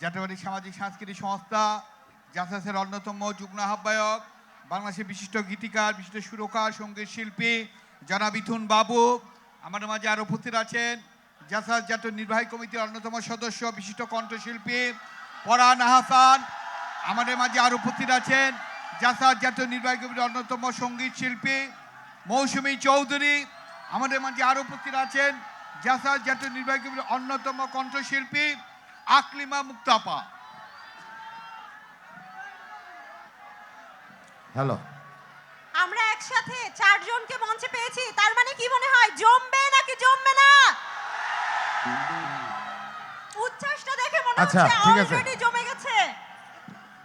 জাতীয়বাদী সামাজিক সাংস্কৃতিক সংস্থা জাসাসের অন্যতম যুগ্ম আহ্বায়ক, বাংলাদেশের বিশিষ্ট গীতিকার, বিশিষ্ট সুরকার, সঙ্গীত শিল্পী জনাব ইথুন বাবু। আমাদের মাঝে আরও উপস্থিত আছেন জাসাস জাতীয় নির্বাহী কমিটির অন্যতম সদস্য, বিশিষ্ট কণ্ঠশিল্পী পরান আহসান। আমাদের মাঝে আরও উপস্থিত আছেন জাসাস জাতীয় নির্বাহী কমিটির অন্যতম সঙ্গীত শিল্পী মৌসুমী চৌধুরী। আমাদের মাঝে আরও উপস্থিত আছেন জাসাস জাতীয় নির্বাহী কমিটির অন্যতম কণ্ঠশিল্পী আকলিমা মুক্তাপা। হ্যালো, আমরা একসাথে 4 জনকে মঞ্চে পেয়েছি, তার মানে কি মনে হয় জমবে নাকি জমবে না? উচ্ছ্বাসটা দেখে মনে আচ্ছা, হচ্ছে ঠিক আছে। অলরেডি জমে গেছে।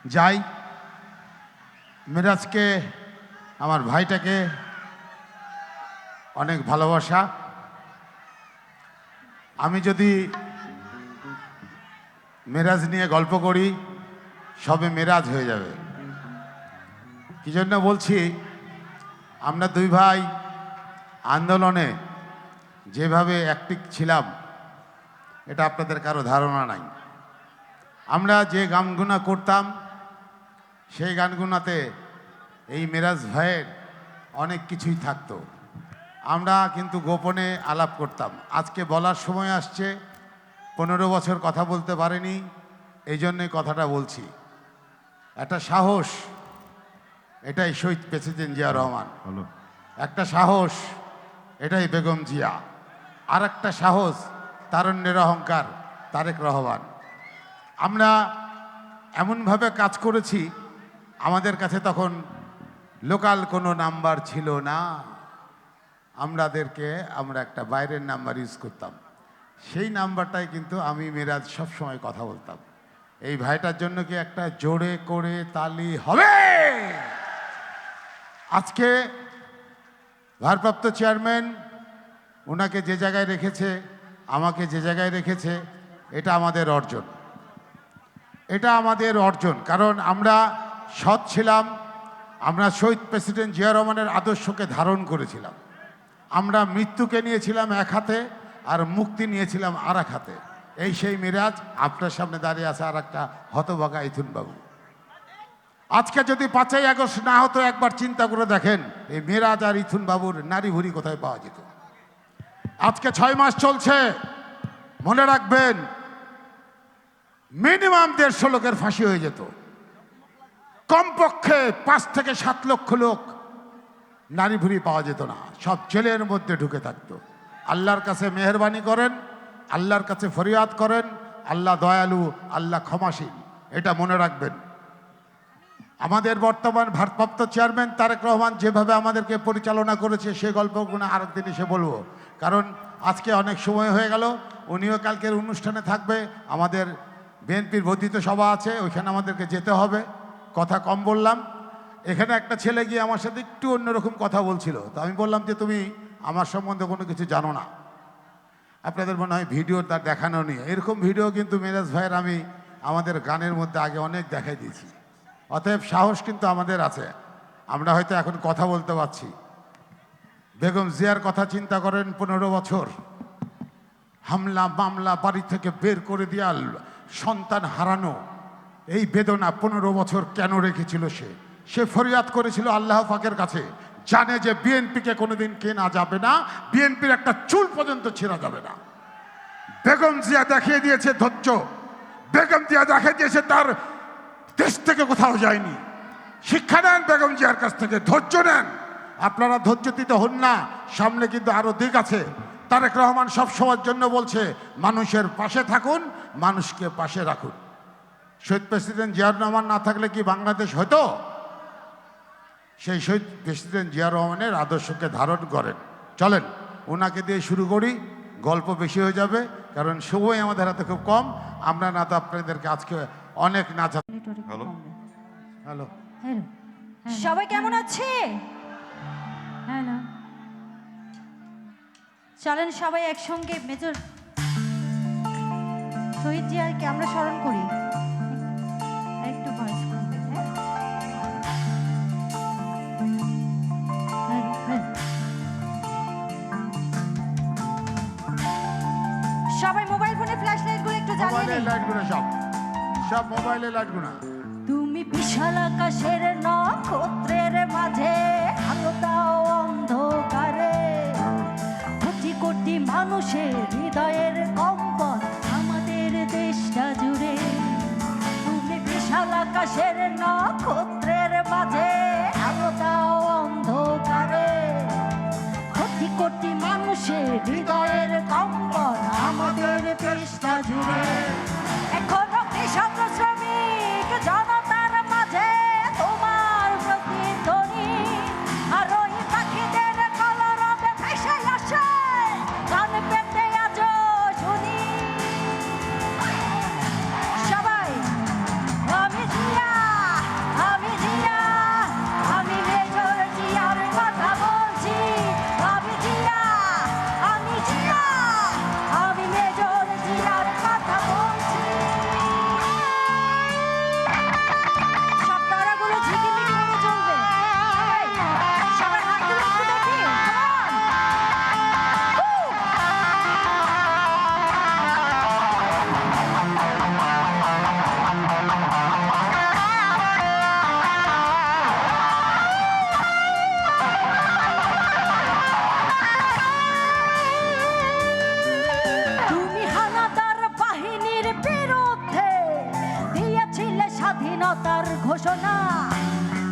যাই, মিরাজকে, আমার ভাইটাকে অনেক ভালোবাসা। আমি যদি মেরাজ নিয়ে গল্প করি সবে মেরাজ হয়ে যাবে। কি জন্য বলছি, আমরা দুই ভাই আন্দোলনে যেভাবে অ্যাক্টিভ ছিলাম এটা আপনাদের কারো ধারণা নাই। আমরা যে গানগুনা করতাম সেই গানগুনাতে এই মেরাজ ভাইয়ের অনেক কিছুই থাকতো। আমরা কিন্তু গোপনে আলাপ করতাম। আজকে বলার সময় আসছে, 15 বছর কথা বলতে পারিনি, এই জন্যই কথাটা বলছি। একটা সাহস, এটাই শহীদ প্রেসিডেন্ট জিয়া রহমান। একটা সাহস, এটাই বেগম জিয়া। আর একটা সাহস, তারুণ্যের অহংকার তারেক রহমান। আমরা এমনভাবে কাজ করেছি, আমাদের কাছে তখন লোকাল কোনো নাম্বার ছিল না। আমরা একটা বাইরের নাম্বার ইউজ করতাম। সেই নাম্বারটাই কিন্তু আমি মেরাজ সবসময় কথা বলতাম। এই ভাইটার জন্য কি একটা জোরে করে তালি হবে? আজকে ভারপ্রাপ্ত চেয়ারম্যান ওনাকে যে জায়গায় রেখেছে, আমাকে যে জায়গায় রেখেছে, এটা আমাদের অর্জন। এটা আমাদের অর্জন, কারণ আমরা সৎ ছিলাম। আমরা শহীদ প্রেসিডেন্ট জিয়া রহমানের আদর্শকে ধারণ করেছিলাম। আমরা মৃত্যুকে নিয়েছিলাম এক হাতে আর মুক্তি নিয়েছিলাম আর এক হাতে। এই সেই মিরাজ। আপনার সামনে দাঁড়িয়ে আছে আর একটা হতভাগা ইথুন বাবু। আজকে যদি 5ই আগস্ট না হতো, একবার চিন্তা করে দেখেন এই মিরাজ আর ইথুন বাবুর নারী ভুরি কোথায় পাওয়া যেত। আজকে 6 মাস চলছে, মনে রাখবেন মিনিমাম 150 লোকের ফাঁসি হয়ে যেত। কমপক্ষে 5 থেকে 7 লক্ষ লোক নারী ভুরি পাওয়া যেত না, সব জেলের মধ্যে ঢুকে থাকতো। আল্লাহর কাছে মেহরবানি করেন, আল্লাহর কাছে ফরিয়াদ করেন। আল্লাহ দয়ালু, আল্লাহ ক্ষমাশীল, এটা মনে রাখবেন। আমাদের বর্তমান ভারপ্রাপ্ত চেয়ারম্যান তারেক রহমান যেভাবে আমাদেরকে পরিচালনা করেছে সে গল্পগুলো আরেকদিন এসে বলবো, কারণ আজকে অনেক সময় হয়ে গেল। উনিও কালকের অনুষ্ঠানে থাকবে। আমাদের বিএনপির বর্ধিত সভা আছে, ওইখানে আমাদেরকে যেতে হবে। কথা কম বললাম। এখানে একটা ছেলে গিয়ে আমার সাথে একটু অন্যরকম কথা বলছিল, তো আমি বললাম যে তুমি আমার সম্বন্ধে কোনো কিছু জানো না, আপনাদের মনে হয় ভিডিও তার দেখানো নেই। এরকম ভিডিও কিন্তু মেরাজ ভাইয়ের আমি আমাদের গানের মধ্যে আগে অনেক দেখাই দিয়েছি। অতএব সাহস কিন্তু আমাদের আছে। আমরা হয়তো এখন কথা বলতে পারছি। বেগম জিয়ার কথা চিন্তা করেন, 15 বছর হামলা মামলা, বাড়ি থেকে বের করে দেওয়া, সন্তান হারানো, এই বেদনা 15 বছর কেন রেখেছিল সে ফরিয়াদ করেছিল আল্লাহ পাকের কাছে। জানে যে বিএনপিকে কোনোদিন কেনা যাবে না, বিএনপির একটা চুল পর্যন্ত ছেঁড়া যাবে না। বেগম জিয়া দেখিয়ে দিয়েছে ধৈর্য। বেগম জিয়া দেখিয়ে দিয়েছে তার দেশ থেকে কোথাও যায়নি। শিক্ষা নেন বেগম জিয়ার কাছ থেকে, ধৈর্য নেন। আপনারা ধৈর্যতীত হন না, সামনে কিন্তু আরো দিক আছে। তারেক রহমান সব সময়ের জন্য বলছে মানুষের পাশে থাকুন, মানুষকে পাশে রাখুন। শহীদ প্রেসিডেন্ট জিয়াউর রহমান না থাকলে কি বাংলাদেশ হতো? সেই শহীদ প্রেসিডেন্ট জিয়াউর রহমানের আদর্শকে ধারণ করেন। চলেন ওনাকে দিয়ে শুরু করি, গল্প বেশি হয়ে যাবে, কারণ সময় আমাদের হাতে খুব কম। আমরা না তো আপনাদেরকে আজকে অনেক নাচা। হ্যালো হ্যালো, সবাই কেমন আছে? হ্যালো, চলেন সবাই একসঙ্গে মেজর শহীদ জিয়াকে আমরা স্মরণ করি। একটু ভয়েস করবেন, হ্যাঁ? সবাই মোবাইল ফোনে ফ্ল্যাশ লাইটগুলো একটু জ্বালিয়ে মোবাইলের নিন। লাইটগুলো সব সব মোবাইলে লাগবে না। তুমি বিশাল আকাশের নক্ষত্রের মাঝে আলো দাও অন্ধকারে, কোটি কোটি মানুষের হৃদয়ের কম্পন আমাদের দেশটা জুড়ে। তুমি বিশাল আকাশের নক্ষত্রের মাঝে আলো দাও অন্ধকারে, কোটি কোটি মানুষের হৃদয়ের কম্পন আমাদের দেশটা জুড়ে। এখনো কৃষক শ্রমিক জনতার মাঝে তোমার প্রতিধ্বনি, আর ওই পাখিদের কলরবে ভেসে আসে গান পেতে আজও শুনি। সবাই আমি জিয়া, আমি জিয়া, আমি মেজর জিয়ার কথা বলছি। আমি জিয়া, আমি জিয়া, আমি মেজর জিয়ার কথা বলছি। সব তারাগুলো ঝিকিমিকি করে চলবে। এই, সবাই হাত তুলে একটু দেখি। তুমি হানাদার বাহিনীর বিরুদ্ধে দিয়েছিলে স্বাধীনতার ঘোষণা,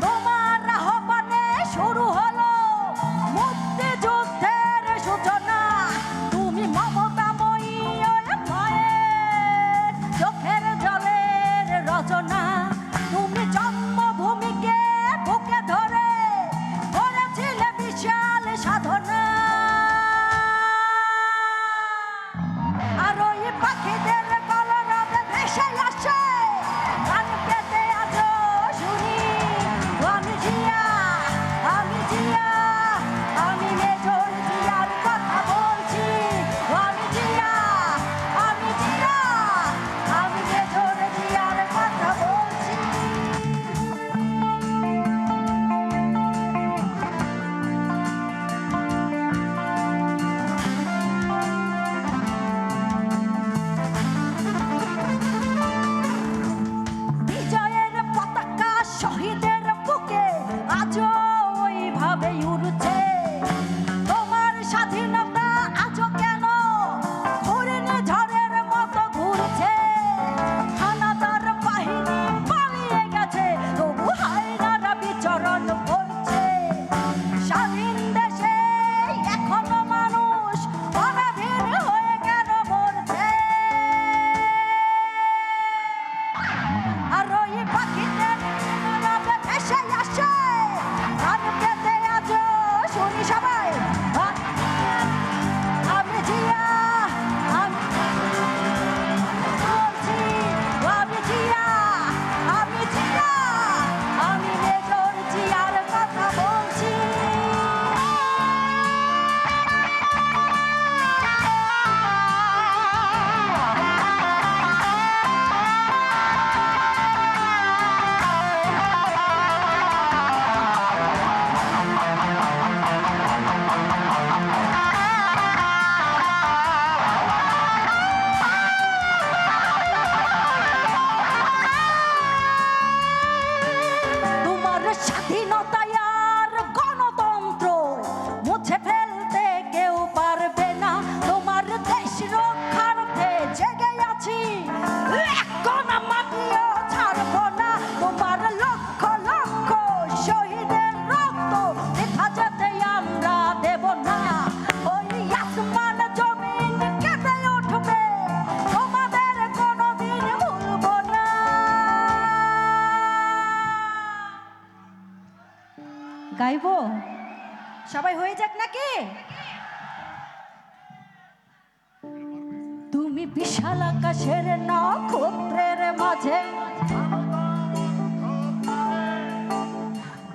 তোমার আহ্বানে শুরু হলো মুক্তিযুদ্ধের সূচনা। তুমি মমতাময়ী ওই মায়ের চোখের জলের রচনা, তুমি জন্মভূমিকে বুকে ধরে করেছিলে বিশাল সাধনা। আর ওই পাখিদের কলরবে ভেসে আসে গান পেতে আজও শুনি। আমি জিয়া, আমি জিয়া, আমি মেজর জিয়ার কথা বলছি। আমি জিয়া, আমি জিয়া, আমি মেজর জিয়ার কথা বলছি। বিজয়ের পতাকা শহীদের বুকে আজও ওইভাবে উড়ছে। তোমার স্বাধীনতা আজও কেন ঘূর্ণি ঝড়ের মতো ঘুরছে। হানাদার বাহিনী পালিয়ে গেছে, তবু হায়নারা বিচরণ করছে। স্বাধীন দেশে এখনো মানুষ পরাধীন হয়ে কেন মরছে। আর ওই পাখিদের কলরবে ভেসে আসে গান পেতে আজও শুনি। সবাই আমি জিয়া, আমি বলছি। আমি জিয়া, আমি জিয়া, আমি মেজর জিয়ার কথা বলছি। তোমার স্বাধীনতা আর গণতন্ত্র মুছে ফেলতে কেউ পারবে না। তোমার দেশ রক্ষার্থে জেগে আছি, এক কণা মাটিও ছাড়ব না। তোমার লক্ষ লক্ষ শহীদের রক্ত বৃথা যেতে আমরা দেব না। ওই আসমান জমিন কেঁপে উঠবে, তোমাদের কোনোদিন ভুলব না। গাইবো? সবাই হয়ে যাক নাকি? তুমি বিশাল আকাশের নক্ষত্রের মাঝে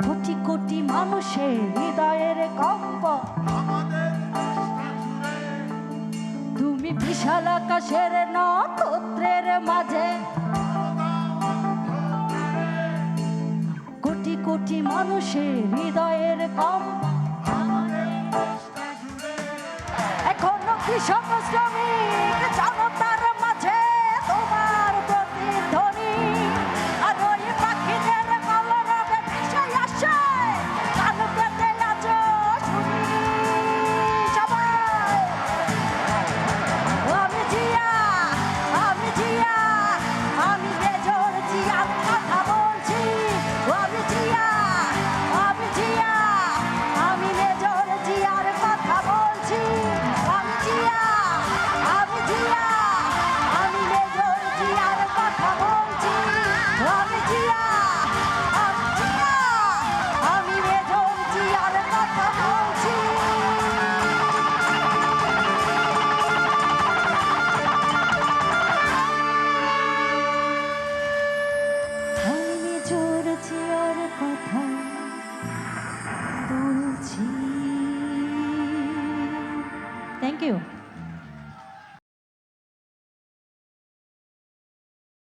কোটি কোটি মানুষের হৃদয়ের কম্পন। তুমি বিশাল আকাশের নক্ষত্রের মাঝে কোটি কোটি মানুষের হৃদয়ের কম্পন। এখনো কৃষক শ্রমিক জন